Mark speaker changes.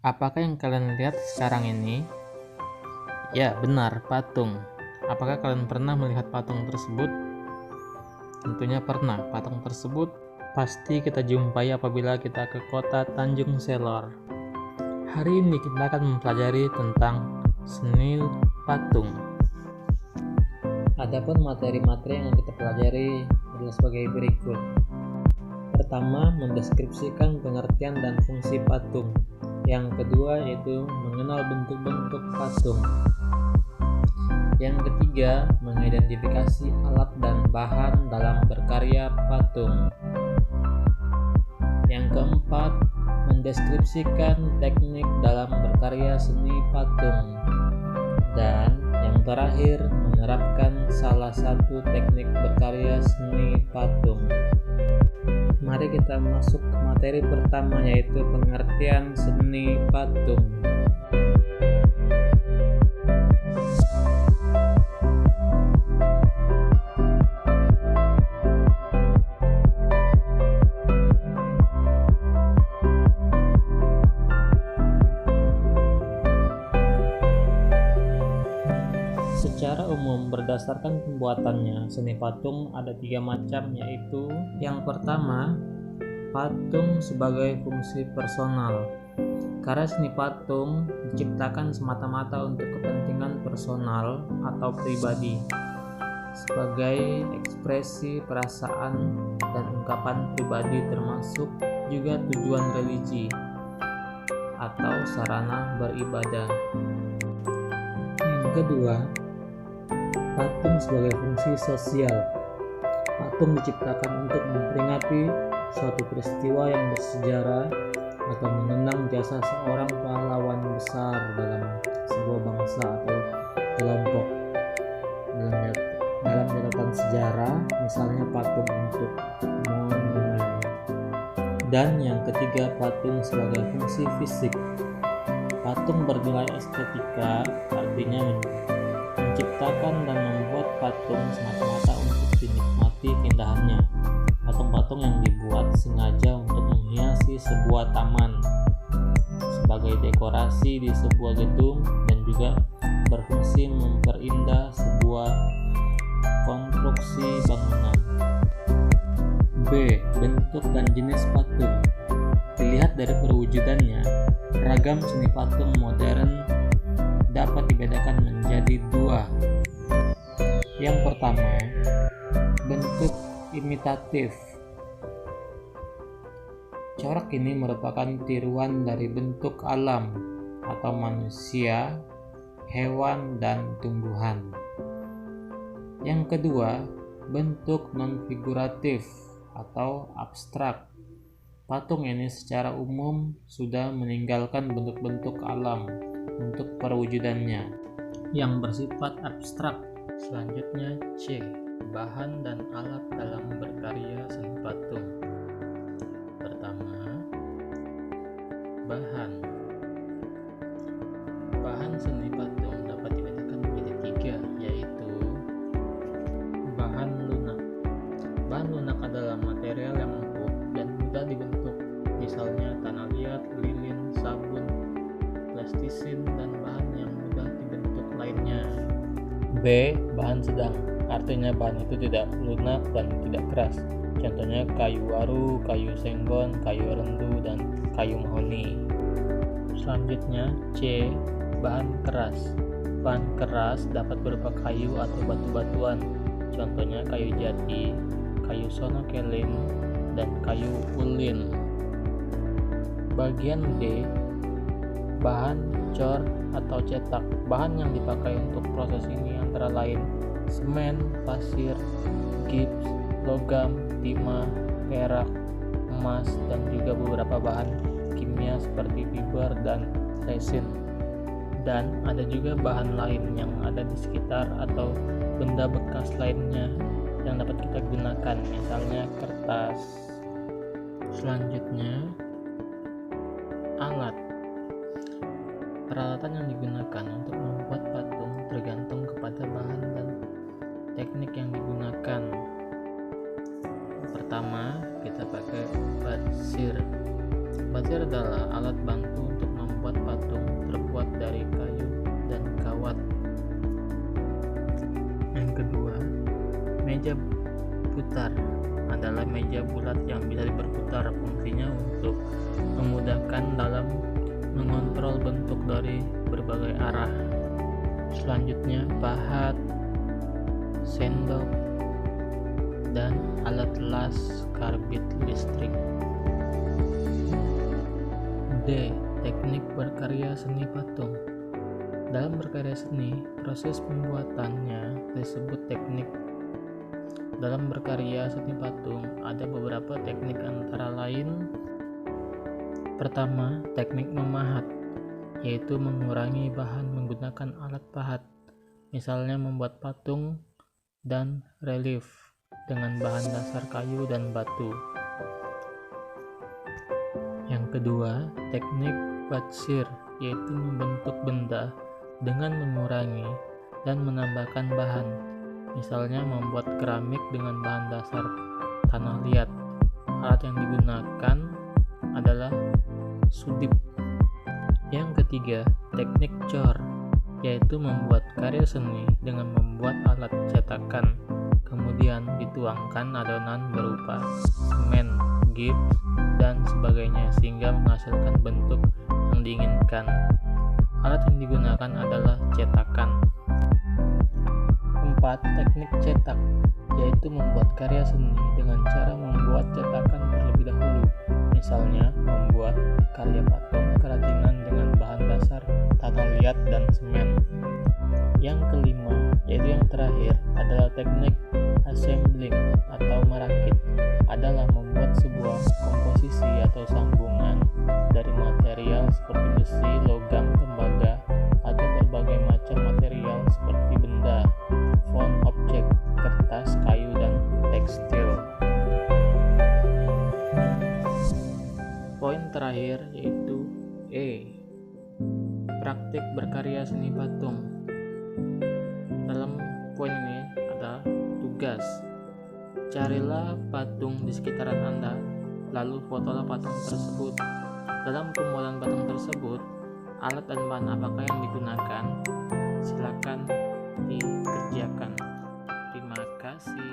Speaker 1: Apakah yang kalian lihat sekarang ini? Ya, benar, patung. Apakah kalian pernah melihat patung tersebut? Tentunya pernah. Patung tersebut pasti kita jumpai apabila kita ke kota Tanjung Selor. Hari ini kita akan mempelajari tentang seni patung. Adapun materi-materi yang kita pelajari adalah sebagai berikut. Pertama, mendeskripsikan pengertian dan fungsi patung. Yang kedua yaitu mengenal bentuk-bentuk patung. Yang ketiga, mengidentifikasi alat dan bahan dalam berkarya patung. Yang keempat, mendeskripsikan teknik dalam berkarya seni patung. Dan yang terakhir, menerapkan salah satu teknik berkarya seni patung. Mari kita masuk ke materi pertama, yaitu pengertian seni patung. Secara umum, berdasarkan pembuatannya, seni patung ada 3 macam, yaitu yang pertama, patung sebagai fungsi personal. Karya seni patung diciptakan semata-mata untuk kepentingan personal atau pribadi, sebagai ekspresi perasaan dan ungkapan pribadi, termasuk juga tujuan religi atau sarana beribadah. Yang kedua, patung sebagai fungsi sosial. Patung diciptakan untuk memperingati suatu peristiwa yang bersejarah atau mengenang jasa seorang pahlawan besar dalam sebuah bangsa atau kelompok. Dalam catatan sejarah, misalnya patung untuk monumen. Dan yang ketiga, patung sebagai fungsi fisik. Patung bernilai estetika, artinya menciptakan dan membuat patung semata-mata untuk dinikmati keindahannya. Patung-patung yang dibuat sengaja untuk menghiasi sebuah taman, sebagai dekorasi di sebuah gedung, dan juga berfungsi memperindah sebuah konstruksi bangunan. B. Bentuk dan jenis patung. Dilihat dari perwujudannya, ragam seni patung modern dapat dibedakan menjadi 2. Yang pertama, bentuk imitatif. Corak ini merupakan tiruan dari bentuk alam atau manusia, hewan, dan tumbuhan. Yang kedua, bentuk non-figuratif atau abstrak. Patung ini secara umum sudah meninggalkan bentuk-bentuk alam untuk perwujudannya yang bersifat abstrak. Selanjutnya C. Bahan dan alat dalam berkarya seni patung. Pertama, bahan. Bahan seni patung dapat dibedakan menjadi 3, yaitu bahan lunak. Bahan lunak adalah material yang empuk dan mudah dibentuk, misalnya tanah liat, lilin, sabun, plastisin, dan bahan yang mudah dibentuk lainnya. B. Bahan sedang, artinya bahan itu tidak lunak dan tidak keras. Contohnya kayu waru, kayu senggon, kayu rendu, dan kayu mahoni. Selanjutnya C. Bahan keras. Bahan keras dapat berupa kayu atau batu-batuan. Contohnya kayu jati, kayu sono keling, dan kayu ulin. Bagian D. Bahan cor atau cetak. Bahan yang dipakai untuk proses ini antara lain semen, pasir, gips, logam, timah, perak, emas, dan juga beberapa bahan kimia seperti fiber dan resin. Dan ada juga bahan lain yang ada di sekitar atau benda bekas lainnya yang dapat kita gunakan, misalnya kertas. Selanjutnya, alat. Peralatan yang digunakan untuk membuat patung tergantung kepada bahan dan teknik yang digunakan. Pertama, kita pakai batsir. Batsir adalah alat bantu untuk membuat membuat patung terbuat dari kayu dan kawat. Yang kedua, meja putar adalah meja bulat yang bisa diperputar. Fungsinya untuk memudahkan dalam mengontrol bentuk dari berbagai arah. Selanjutnya, pahat, sendok, dan alat las karbit listrik. D. Teknik berkarya seni patung. Dalam berkarya seni, proses pembuatannya disebut teknik. Dalam berkarya seni patung, ada beberapa teknik antara lain. Pertama, teknik memahat, yaitu mengurangi bahan menggunakan alat pahat, misalnya membuat patung dan relief dengan bahan dasar kayu dan batu. Yang kedua, teknik batsir, yaitu membentuk benda dengan mengurangi dan menambahkan bahan, misalnya membuat keramik dengan bahan dasar tanah liat. Alat yang digunakan adalah sudip. Yang ketiga, teknik cor, yaitu membuat karya seni dengan membuat alat cetakan, kemudian dituangkan adonan berupa semen, gips, dan sebagainya sehingga menghasilkan bentuk yang diinginkan. Alat yang digunakan adalah cetakan. 4. Teknik cetak, yaitu membuat karya seni dengan cara membuat cetakan terlebih dahulu, misalnya membuat karya patung kerajinan dengan bahan dasar tanah liat dan semen. Yang kelima, yaitu yang terakhir, adalah teknik assembling atau merakit, adalah membuat sebuah komposisi atau sambungan dari material seperti besi, logam, tembaga, atau berbagai macam material seperti benda, found object, kertas, kayu, dan tekstil. Poin terakhir yaitu E. Praktik berkarya seni patung. Dalam poin ini ada tugas. Carilah patung di sekitaran Anda, lalu fotolah patung tersebut. Dalam pembuatan patung tersebut, alat dan bahan apakah yang digunakan? Silakan dikerjakan. Terima kasih.